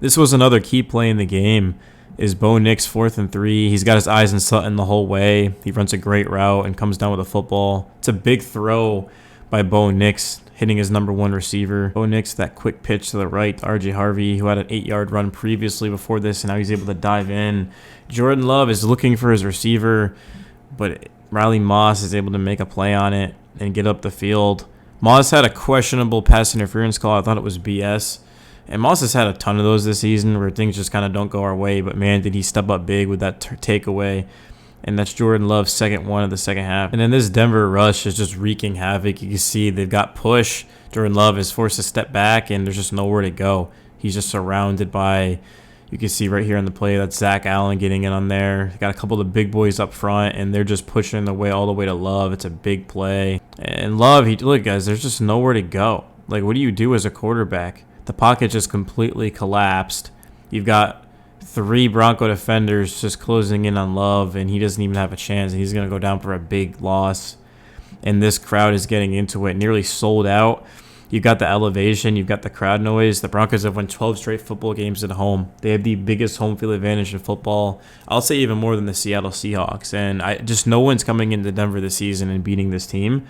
This was another key play in the game. Is Bo Nix 4th and 3. He's got his eyes on Sutton the whole way. He runs a great route and comes down with a football. It's a big throw by Bo Nix, hitting his number one receiver. Bo Nix, that quick pitch to the right to RJ Harvey, who had an 8-yard run previously before this, and now he's able to dive in. Jordan Love is looking for his receiver, but Riley Moss is able to make a play on it and get up the field. Moss had a questionable pass interference call. I thought it was BS. And Moss has had a ton of those this season where things just kind of don't go our way. But, man, did he step up big with that takeaway. And that's Jordan Love's second one of the second half. And then this Denver rush is just wreaking havoc. You can see they've got push. Jordan Love is forced to step back, and there's just nowhere to go. He's just surrounded by, you can see right here on the play, that's Zach Allen getting in on there. Got a couple of the big boys up front, and they're just pushing the way all the way to Love. It's a big play. And Love, look, guys, there's just nowhere to go. Like, what do you do as a quarterback? The pocket just completely collapsed. You've got 3 Bronco defenders just closing in on Love, and he doesn't even have a chance, and he's going to go down for a big loss. And this crowd is getting into it, nearly sold out. You've got the elevation. You've got the crowd noise. The Broncos have won 12 straight football games at home. They have the biggest home field advantage in football. I'll say even more than the Seattle Seahawks. And no one's coming into Denver this season and beating this team.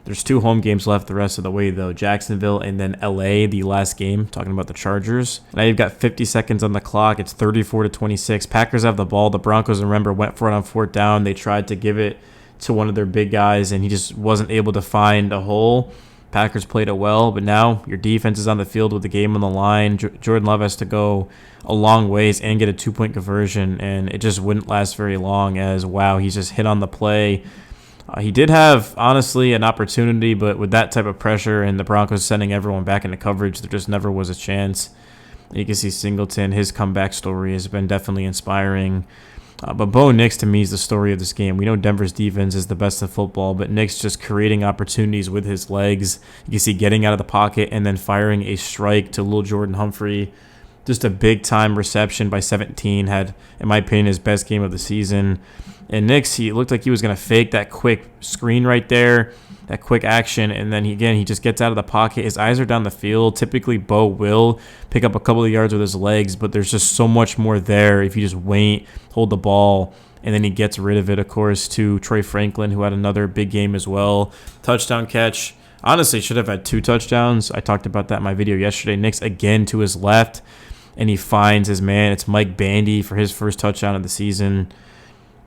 There's 2 home games left the rest of the way, though. Jacksonville and then LA, the last game, talking about the Chargers. Now you've got 50 seconds on the clock. It's 34-26. Packers have the ball. The Broncos, remember, went for it on 4th down. They tried to give it to one of their big guys, and he just wasn't able to find a hole. Packers played it well, but now your defense is on the field with the game on the line. Jordan Love has to go a long ways and get a 2-point conversion, and it just wouldn't last very long as, wow, he's just hit on the play. He did have, honestly, an opportunity, but with that type of pressure and the Broncos sending everyone back into coverage, there just never was a chance. You can see Singleton, his comeback story has been definitely inspiring. But Bo Nix, to me, is the story of this game. We know Denver's defense is the best in football, but Nix just creating opportunities with his legs. You can see getting out of the pocket and then firing a strike to Lil Jordan Humphrey. Just a big-time reception by 17. Had, in my opinion, his best game of the season. And Nix, he looked like he was going to fake that quick screen right there, that quick action, and then he just gets out of the pocket. His eyes are down the field. Typically, Bo will pick up a couple of yards with his legs, but there's just so much more there if you just wait, hold the ball, and then he gets rid of it, of course, to Troy Franklin, who had another big game as well. Touchdown catch. Honestly, should have had 2 touchdowns. I talked about that in my video yesterday. Nix again to his left, and he finds his man. It's Mike Bandy for his first touchdown of the season.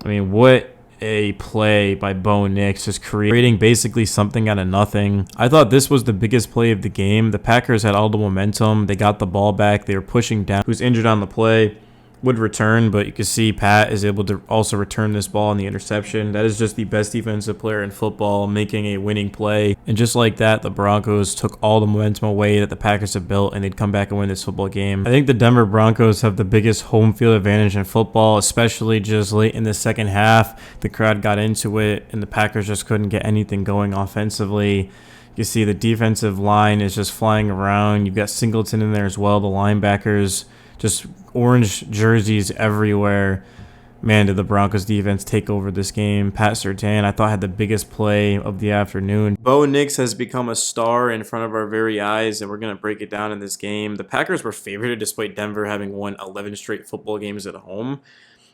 I mean, what a play by Bo Nix, just creating basically something out of nothing. I thought this was the biggest play of the game. The Packers had all the momentum. They got the ball back. They were pushing down. Who's injured on the play would return, but you can see Pat is able to also return this ball on the interception. That is just the best defensive player in football, making a winning play. And just like that, the Broncos took all the momentum away that the Packers have built, and they'd come back and win this football game. I think the Denver Broncos have the biggest home field advantage in football, especially just late in the second half. The crowd got into it, and the Packers just couldn't get anything going offensively. You see the defensive line is just flying around. You've got Singleton in there as well, the linebackers. Just orange jerseys everywhere. Man, did the Broncos defense take over this game. Pat Surtain, I thought, had the biggest play of the afternoon. Bo Nix has become a star in front of our very eyes, and we're going to break it down in this game. The Packers were favored despite Denver having won 11 straight football games at home.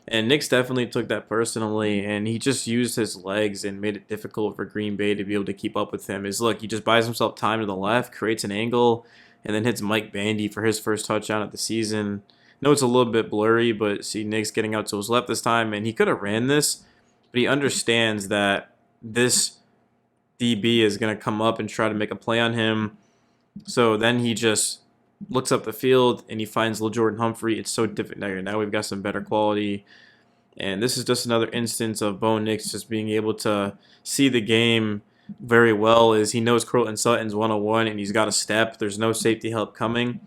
And Nix definitely took that personally, and he just used his legs and made it difficult for Green Bay to be able to keep up with him. Look, he just buys himself time to the left, creates an angle, and then hits Mike Bandy for his first touchdown of the season. I know it's a little bit blurry, but see Nix getting out to his left this time, and he could have ran this, but he understands that this DB is going to come up and try to make a play on him. So then he just looks up the field, and he finds Lil Jordan Humphrey. It's so different now. Now we've got some better quality. And this is just another instance of Bo Nix just being able to see the game very well. Is he knows Cortland Sutton's 101 and he's got a step. There's no safety help coming.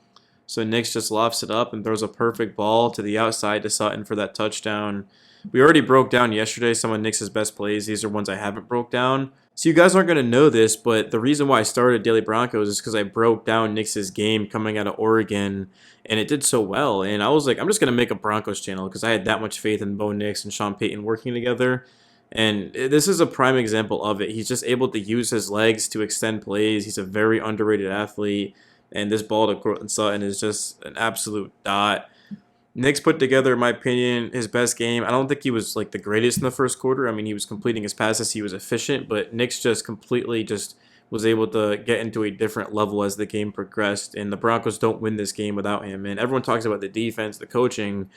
So Nix just lofts it up and throws a perfect ball to the outside to Sutton for that touchdown. We already broke down yesterday some of Nix's best plays. These are ones I haven't broke down. So you guys aren't going to know this, but the reason why I started Daily Broncos is because I broke down Nix's game coming out of Oregon, and it did so well. And I was like, I'm just going to make a Broncos channel because I had that much faith in Bo Nix and Sean Payton working together. And this is a prime example of it. He's just able to use his legs to extend plays. He's a very underrated athlete. And this ball to Cortland Sutton is just an absolute dot. Nick's put together, in my opinion, his best game. I don't think he was like the greatest in the first quarter. I mean, he was completing his passes, he was efficient, but Nick's just completely just was able to get into a different level as the game progressed. And the Broncos don't win this game without him. And everyone talks about the defense, the coaching.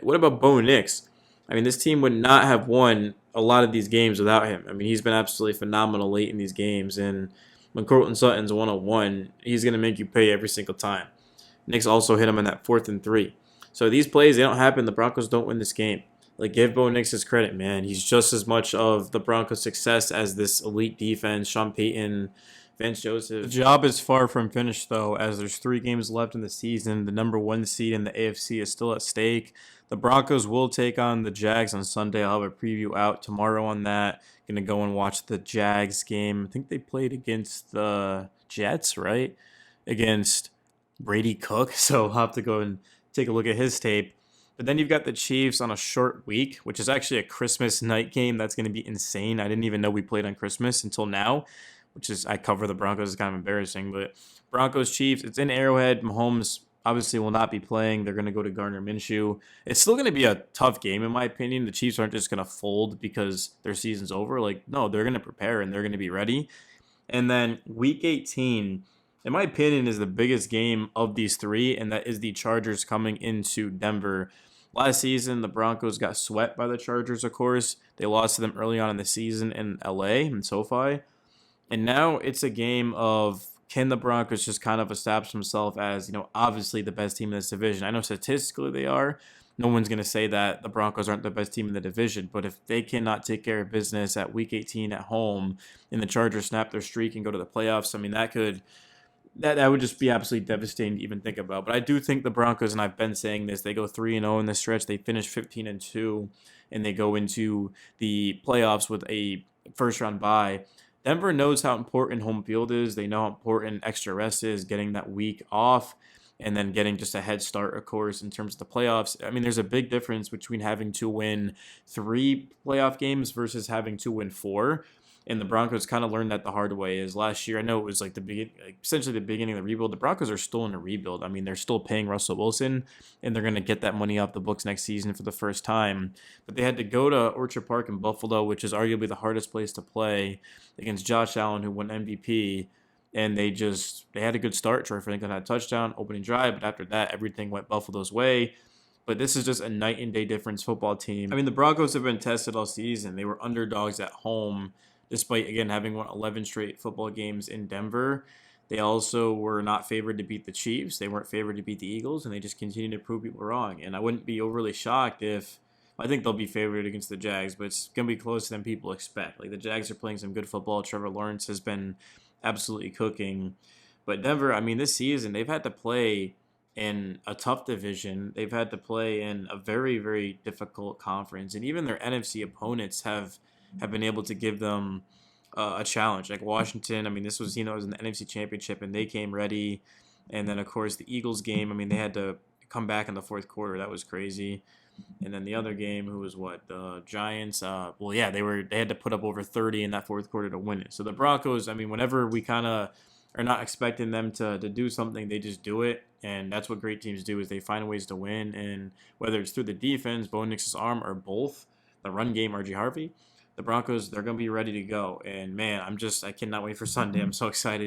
What about Bo Nix? I mean, this team would not have won a lot of these games without him. I mean, he's been absolutely phenomenal late in these games. And when Cortland Sutton's 101, he's going to make you pay every single time. Nick's also hit him in that 4th and 3. So these plays, they don't happen. The Broncos don't win this game. Like, give Bo Nix his credit, man. He's just as much of the Broncos' success as this elite defense, Sean Payton, Vance Joseph. The job is far from finished, though, as there's 3 games left in the season. The number 1 seed in the AFC is still at stake. The Broncos will take on the Jags on Sunday. I'll have a preview out tomorrow on that. Going to go and watch the Jags game. I think they played against the Jets, right? Against Brady Cook. So I'll have to go and take a look at his tape. But then you've got the Chiefs on a short week, which is actually a Christmas night game. That's going to be insane. I didn't even know we played on Christmas until now, which is, I cover the Broncos. It's kind of embarrassing. But Broncos, Chiefs, it's in Arrowhead. Mahomes obviously will not be playing. They're going to go to Gardner Minshew. It's still going to be a tough game, in my opinion. The Chiefs aren't just going to fold because their season's over. Like, no, they're going to prepare and they're going to be ready. And then week 18, in my opinion, is the biggest game of these 3, and that is the Chargers coming into Denver. Last season, the Broncos got swept by the Chargers, of course. They lost to them early on in the season in LA and SoFi. And now it's a game of, can the Broncos just kind of establish themselves as, obviously the best team in this division? I know statistically they are. No one's going to say that the Broncos aren't the best team in the division. But if they cannot take care of business at week 18 at home and the Chargers snap their streak and go to the playoffs, I mean, that would just be absolutely devastating to even think about. But I do think the Broncos, and I've been saying this, they go 3-0 in this stretch. They finish 15-2, and they go into the playoffs with a first-round bye. Denver knows how important home field is. They know how important extra rest is, getting that week off, and then getting just a head start, of course, in terms of the playoffs. I mean, there's a big difference between having to win 3 playoff games versus having to win 4. And the Broncos kind of learned that the hard way. Is last year, I know it was like essentially the beginning of the rebuild. The Broncos are still in a rebuild. I mean, they're still paying Russell Wilson, and they're going to get that money off the books next season for the first time. But they had to go to Orchard Park in Buffalo, which is arguably the hardest place to play, against Josh Allen, who won MVP. And they had a good start. Troy Franklin had a touchdown, opening drive, but after that, everything went Buffalo's way. But this is just a night and day difference football team. I mean, the Broncos have been tested all season. They were underdogs at home, despite, again, having won 11 straight football games in Denver. They also were not favored to beat the Chiefs. They weren't favored to beat the Eagles, and they just continue to prove people wrong. And I wouldn't be overly shocked if, I think they'll be favored against the Jags, but it's going to be closer than people expect. Like, the Jags are playing some good football. Trevor Lawrence has been absolutely cooking. But Denver, I mean, this season, they've had to play in a tough division. They've had to play in a very, very difficult conference. And even their NFC opponents have been able to give them a challenge. Like Washington, I mean, this was, it was an NFC Championship, and they came ready. And then, of course, the Eagles game, I mean, they had to come back in the 4th quarter. That was crazy. And then the other game, who was what? The Giants. They had to put up over 30 in that 4th quarter to win it. So the Broncos, I mean, whenever we kind of are not expecting them to do something, they just do it. And that's what great teams do, is they find ways to win. And whether it's through the defense, Bo Nix's arm, or both, the run game, RG Harvey, the Broncos, they're going to be ready to go. And, man, I cannot wait for Sunday. I'm so excited.